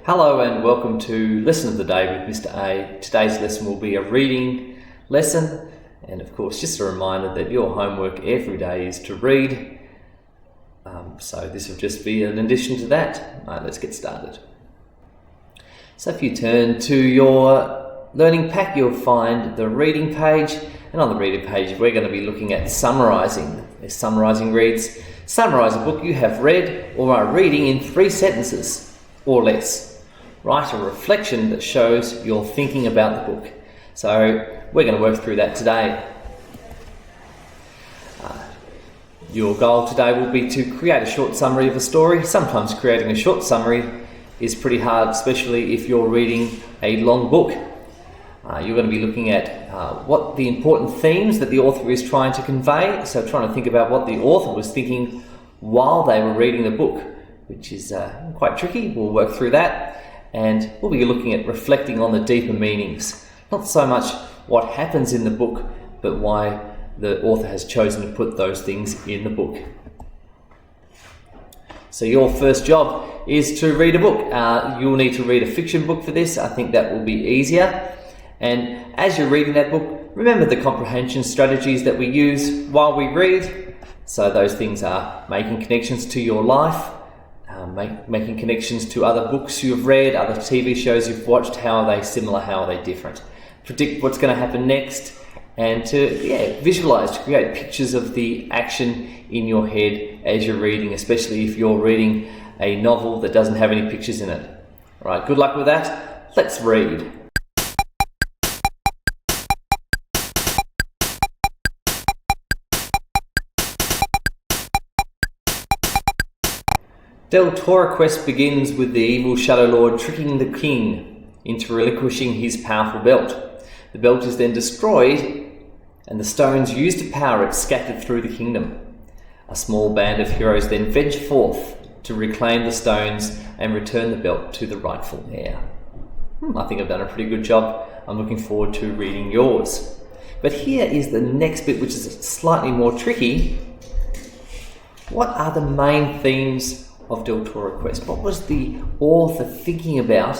Hello and welcome to Lesson of the Day with Mr. A. Today's lesson will be a reading lesson, and of course just a reminder that your homework every day is to read. So this will just be an addition to that. Right, let's get started. So if you turn to your learning pack, you'll find the reading page, and on the reading page we're going to be looking at summarising. The summarising reads, summarise a book you have read or are reading in 3 sentences or less. Write a reflection that shows your thinking about the book. So we're going to work through that today. Your goal today will be to create a short summary of a story. Sometimes creating a short summary is pretty hard, especially if you're reading a long book. You're going to be looking at what the important themes that the author is trying to convey. So trying to think about what the author was thinking while they were reading the book, which is quite tricky. We'll work through that. And we'll be looking at reflecting on the deeper meanings. Not so much what happens in the book, but why the author has chosen to put those things in the book. So your first job is to read a book. You'll need to read a fiction book for this. I think that will be easier. And as you're reading that book, remember the comprehension strategies that we use while we read. So those things are making connections to your life, making connections to other books you've read, other TV shows you've watched. How are they similar? How are they different? Predict what's going to happen next, and to visualize, to create pictures of the action in your head as you're reading, especially if you're reading a novel that doesn't have any pictures in it. All right, good luck with that. Let's read. Del Toro quest begins with the evil Shadow Lord tricking the king into relinquishing his powerful belt. The belt is then destroyed, and the stones used to power it scattered through the kingdom. A small band of heroes then venture forth to reclaim the stones and return the belt to the rightful heir. I think I've done a pretty good job. I'm looking forward to reading yours. But here is the next bit, which is slightly more tricky. What are the main themes of Del Toro Quest? What was the author thinking about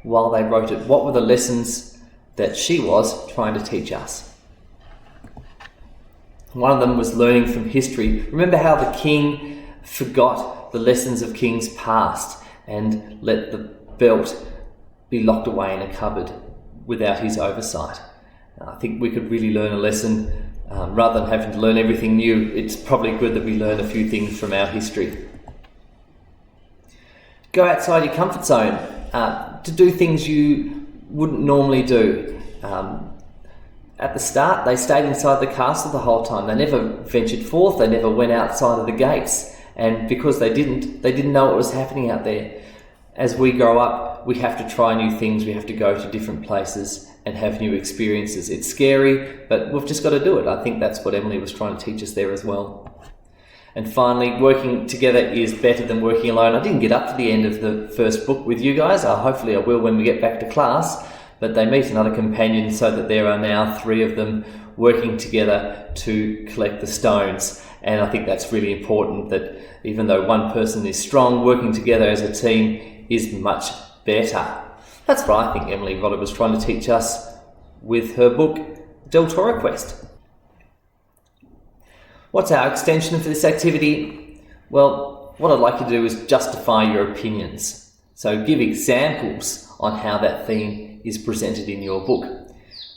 while they wrote it? What were the lessons that she was trying to teach us? One of them was learning from history. Remember how the king forgot the lessons of kings past and let the belt be locked away in a cupboard without his oversight. I think we could really learn a lesson rather than having to learn everything new. It's probably good that we learn a few things from our history. Go outside your comfort zone to do things you wouldn't normally do. At the start, they stayed inside the castle the whole time. They never ventured forth. They never went outside of the gates. And because they didn't know what was happening out there. As we grow up, we have to try new things. We have to go to different places and have new experiences. It's scary, but we've just got to do it. I think that's what Emily was trying to teach us there as well. And finally, working together is better than working alone. I didn't get up to the end of the first book with you guys. Hopefully I will when we get back to class. But they meet another companion so that there are now 3 of them working together to collect the stones. And I think that's really important, that even though one person is strong, working together as a team is much better. That's what I think Emily Rodder was trying to teach us with her book, Del Toro Quest. What's our extension for this activity? Well, what I'd like you to do is justify your opinions. So give examples on how that theme is presented in your book.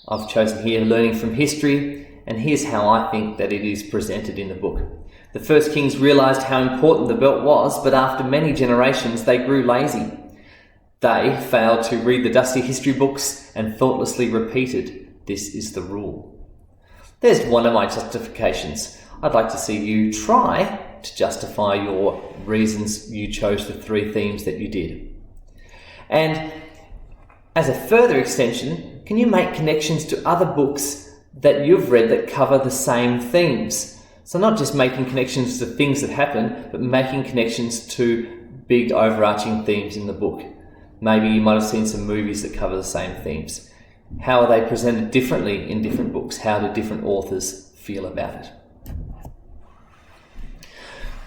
I've chosen here learning from history, and here's how I think that it is presented in the book. The first kings realised how important the belt was, but after many generations they grew lazy. They failed to read the dusty history books and thoughtlessly repeated, "This is the rule." There's one of my justifications. I'd like to see you try to justify your reasons you chose the 3 themes that you did. And as a further extension, can you make connections to other books that you've read that cover the same themes? So not just making connections to things that happen, but making connections to big overarching themes in the book. Maybe you might have seen some movies that cover the same themes. How are they presented differently in different books? How do different authors feel about it?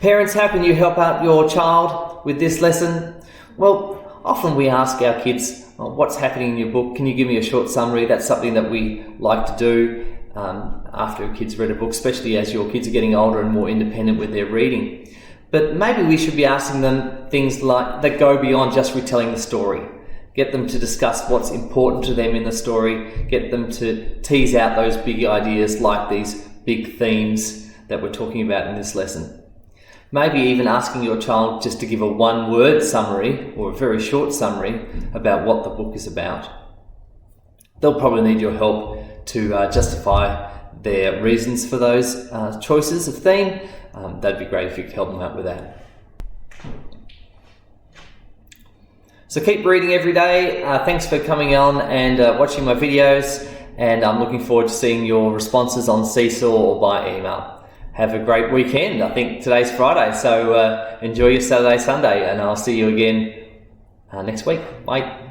Parents, how can you help out your child with this lesson? Well, often we ask our kids, what's happening in your book? Can you give me a short summary? That's something that we like to do after a kid's read a book, especially as your kids are getting older and more independent with their reading. But maybe we should be asking them things like that go beyond just retelling the story. Get them to discuss what's important to them in the story, get them to tease out those big ideas like these big themes that we're talking about in this lesson. Maybe even asking your child just to give a one-word summary or a very short summary about what the book is about. They'll probably need your help to justify their reasons for those choices of theme. That'd be great if you could help them out with that. So keep reading every day. Thanks for coming on and watching my videos, and I'm looking forward to seeing your responses on Seesaw or by email. Have a great weekend. I think today's Friday, so enjoy your Saturday, Sunday, and I'll see you again next week. Bye.